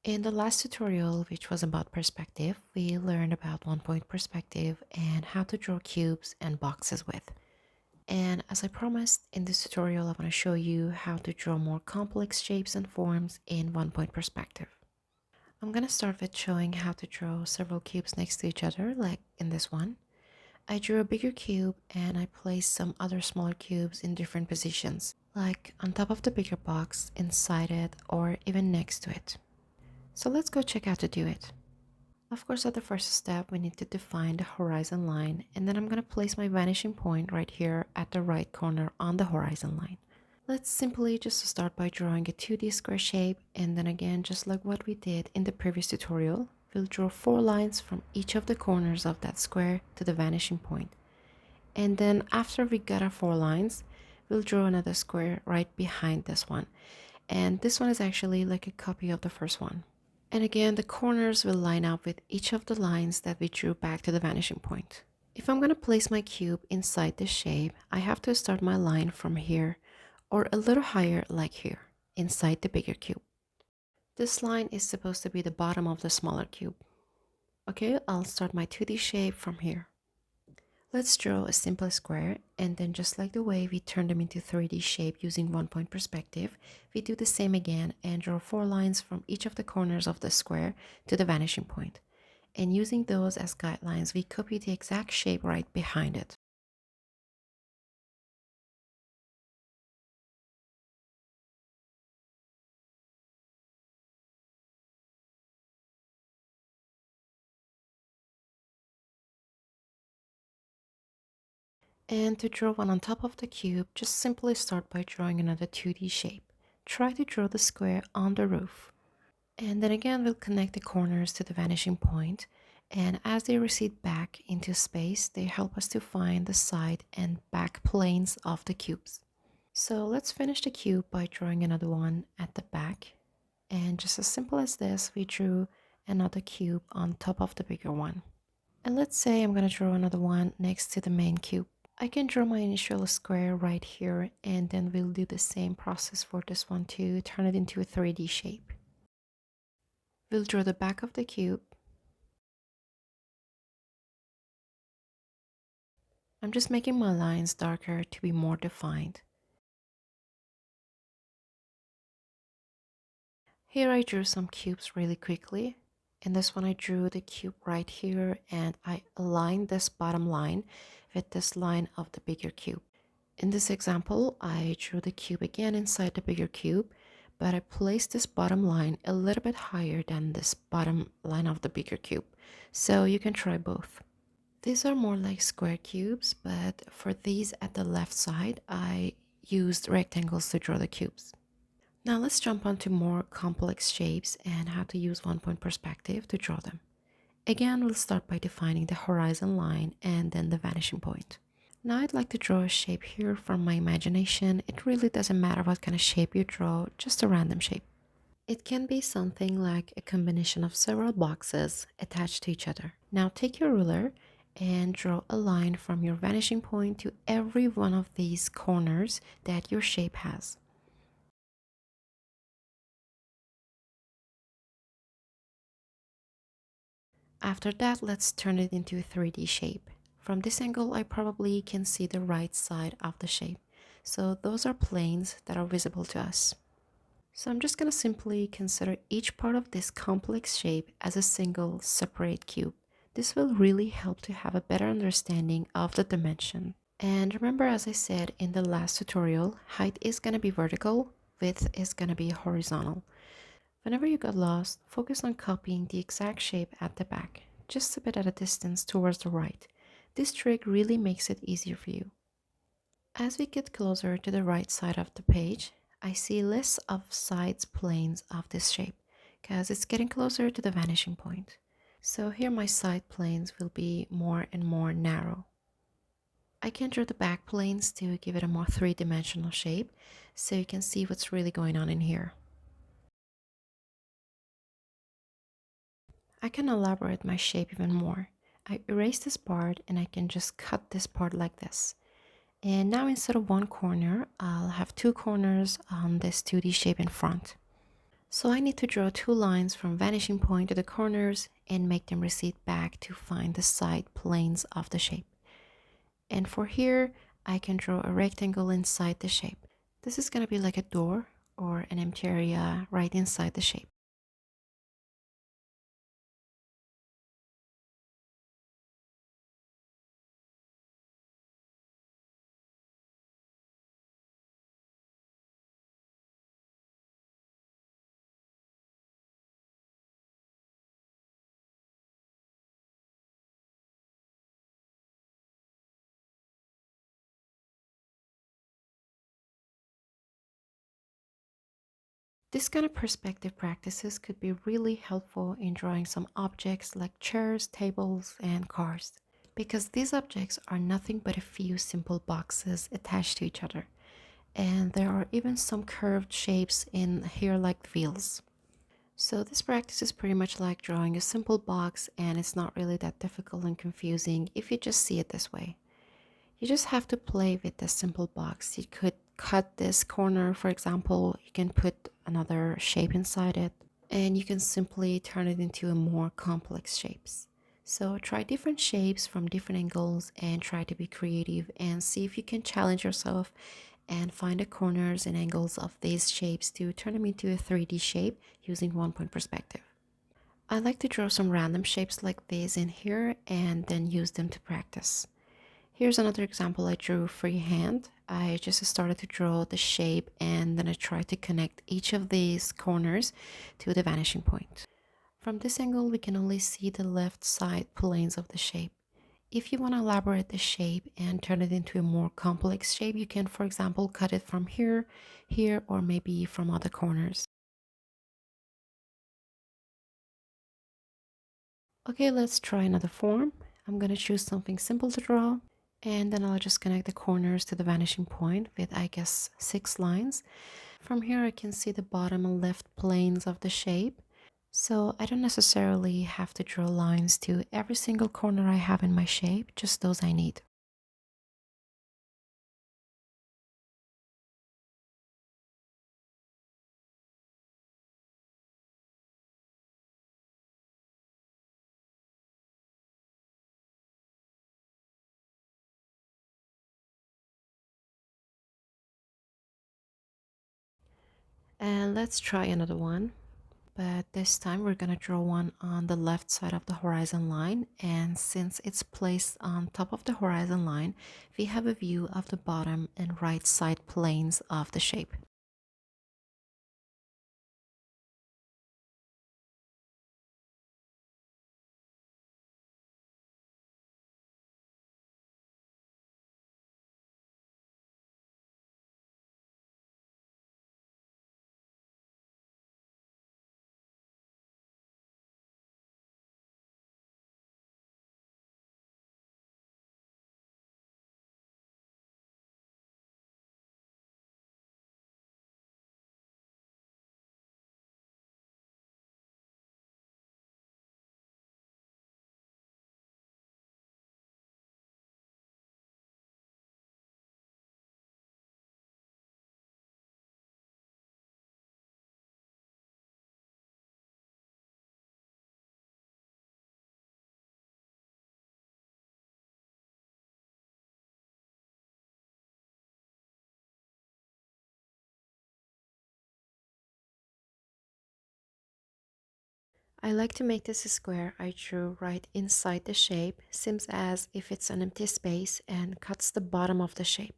In the last tutorial, which was about perspective, we learned about 1 point perspective and how to draw cubes and boxes with. And as I promised, in this tutorial, I want to show you how to draw more complex shapes and forms in 1 point perspective. I'm going to start with showing how to draw several cubes next to each other, like in this one. I drew a bigger cube and I placed some other smaller cubes in different positions, like on top of the bigger box, inside it, or even next to it. So let's go check out to do it. Of course, at the first step, we need to define the horizon line, and then I'm going to place my vanishing point right here at the right corner on the horizon line. Let's simply just start by drawing a 2D square shape, and then again, just like what we did in the previous tutorial, we'll draw 4 lines from each of the corners of that square to the vanishing point. And then after we got our 4 lines, we'll draw another square right behind this one. And this one is actually like a copy of the first one. And again, the corners will line up with each of the lines that we drew back to the vanishing point. If I'm going to place my cube inside this shape, I have to start my line from here or a little higher like here, inside the bigger cube. This line is supposed to be the bottom of the smaller cube. Okay, I'll start my 2D shape from here. Let's draw a simple square, and then just like the way we turned them into 3D shape using 1 point perspective, we do the same again and draw 4 lines from each of the corners of the square to the vanishing point. And using those as guidelines, we copy the exact shape right behind it. And to draw one on top of the cube, just simply start by drawing another 2D shape. Try to draw the square on the roof. And then again, we'll connect the corners to the vanishing point, and as they recede back into space, they help us to find the side and back planes of the cubes. So let's finish the cube by drawing another one at the back. And just as simple as this, we drew another cube on top of the bigger one. And let's say I'm going to draw another one next to the main cube. I can draw my initial square right here, and then we'll do the same process for this one to turn it into a 3D shape. We'll draw the back of the cube. I'm just making my lines darker to be more defined. Here I drew some cubes really quickly. In this one I drew the cube right here, and I aligned this bottom line with this line of the bigger cube. In this example, I drew the cube again inside the bigger cube, but I placed this bottom line a little bit higher than this bottom line of the bigger cube. So you can try both. These are more like square cubes, but for these at the left side, I used rectangles to draw the cubes. Now let's jump onto more complex shapes and how to use 1 point perspective to draw them. Again, we'll start by defining the horizon line and then the vanishing point. Now I'd like to draw a shape here from my imagination. It really doesn't matter what kind of shape you draw, just a random shape. It can be something like a combination of several boxes attached to each other. Now take your ruler and draw a line from your vanishing point to every one of these corners that your shape has. After that, let's turn it into a 3D shape. From this angle, I probably can see the right side of the shape. So those are planes that are visible to us. So I'm just going to simply consider each part of this complex shape as a single separate cube. This will really help to have a better understanding of the dimension. And remember, as I said in the last tutorial, height is going to be vertical, width is going to be horizontal. Whenever you get lost, focus on copying the exact shape at the back, just a bit at a distance towards the right. This trick really makes it easier for you. As we get closer to the right side of the page, I see less of sides planes of this shape because it's getting closer to the vanishing point. So here my side planes will be more and more narrow. I can draw the back planes to give it a more three-dimensional shape so you can see what's really going on in here. I can elaborate my shape even more. I erase this part and I can just cut this part like this. And now instead of one corner, I'll have 2 corners on this 2D shape in front. So I need to draw two lines from vanishing point to the corners and make them recede back to find the side planes of the shape. And for here, I can draw a rectangle inside the shape. This is going to be like a door or an empty area right inside the shape. This kind of perspective practices could be really helpful in drawing some objects like chairs, tables, and cars, because these objects are nothing but a few simple boxes attached to each other. And there are even some curved shapes in here like wheels. So this practice is pretty much like drawing a simple box, and it's not really that difficult and confusing if you just see it this way. You just have to play with this simple box. You could cut this corner, for example, you can put another shape inside it, and you can simply turn it into a more complex shapes. So try different shapes from different angles and try to be creative and see if you can challenge yourself and find the corners and angles of these shapes to turn them into a 3D shape using 1 point perspective. I like to draw some random shapes like these in here and then use them to practice. Here's another example I drew freehand. I just started to draw the shape and then I tried to connect each of these corners to the vanishing point. From this angle, we can only see the left side planes of the shape. If you want to elaborate the shape and turn it into a more complex shape, you can, for example, cut it from here, here, or maybe from other corners. Okay, let's try another form. I'm going to choose something simple to draw, and then I'll just connect the corners to the vanishing point with, I guess, 6 lines. From here, I can see the bottom and left planes of the shape. So I don't necessarily have to draw lines to every single corner I have in my shape, just those I need. And let's try another one. But this time we're gonna draw one on the left side of the horizon line, and since it's placed on top of the horizon line, we have a view of the bottom and right side planes of the shape. I like to make this a square I drew right inside the shape, seems as if it's an empty space and cuts the bottom of the shape.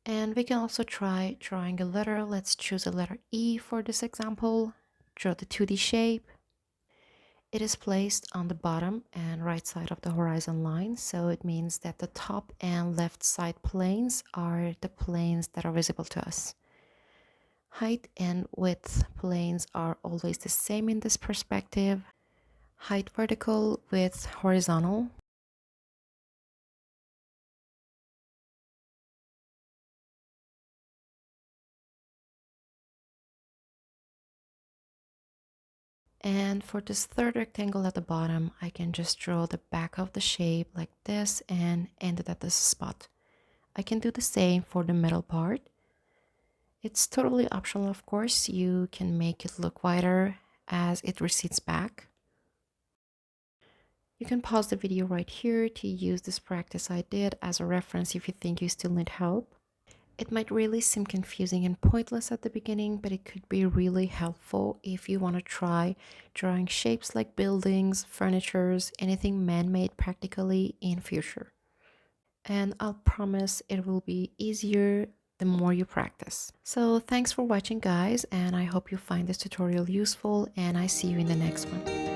And we can also try drawing a letter. Let's choose a letter E for this example. Draw the 2D shape. It is placed on the bottom and right side of the horizon line, so it means that the top and left side planes are the planes that are visible to us. Height and width planes are always the same in this perspective. Height vertical, width horizontal. And for this third rectangle at the bottom, I can just draw the back of the shape like this and end it at this spot. I can do the same for the middle part. It's totally optional, of course. You can make it look wider as it recedes back. You can pause the video right here to use this practice I did as a reference if you think you still need help. It might really seem confusing and pointless at the beginning, but it could be really helpful if you want to try drawing shapes like buildings, furnitures, anything man-made practically in future. And I'll promise it will be easier the more you practice. So thanks for watching, guys, and I hope you find this tutorial useful, and I see you in the next one.